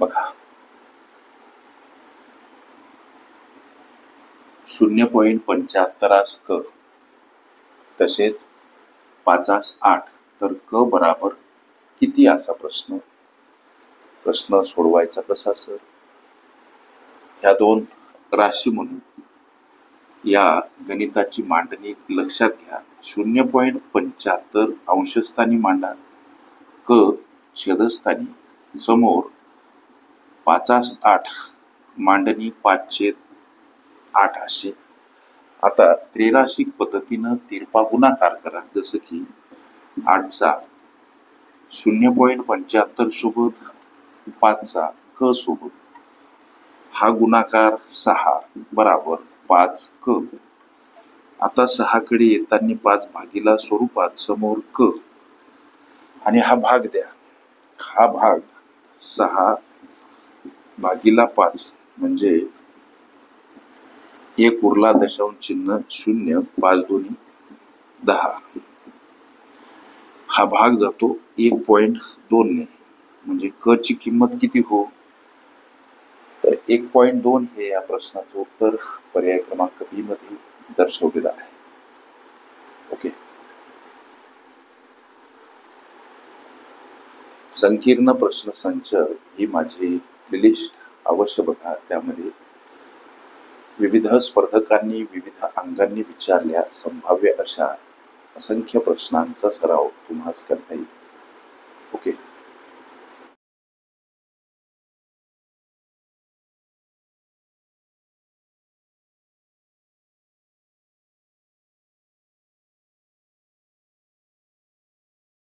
बघा 0.75 क तसेच 5 8 तर क बराबर किती असा प्रश्न सोडवायचा कसा सर? ह्या दोन राशी म्हणून या गणिताची मांडणी लक्षात घ्या. 0.75 अंशस्थानी मांडा, क छेदस्थानी, समोर 5 8 मांडणी 5/8 असे. आता त्रैराशिक पद्धतीनं तिरपा गुणाकार करा, जसं की 8चा 0.75 सोबत 5चा क सोबत हा गुणाकार 6 बराबर 5 क. आता 6 कडे येताना 5 भागीला स्वरूपात समोर क आणि हा भाग द्या. हा भाग 6 भागीला 5 म्हणजे 1 उरला, दशांश चिन्ह 0, 5 दोन्ही 10. हा भाग जातो 1.2 ने, म्हणजे क ची किंमत किती हो? तर 1.2 हे या प्रश्नाचं उत्तर पर्याय क्रमांक बी मध्ये दर्शवलेलं आहे. ओके. संकीर्ण प्रश्नसंच ही माझी प्लेलिस्ट अवश्य बघा. त्यामध्ये विविध स्पर्धकांनी विविध अंगांनी विचारल्या संभाव्य अशा असंख्य प्रश्नांचा सराव तुम्हास करता येईल. ओके.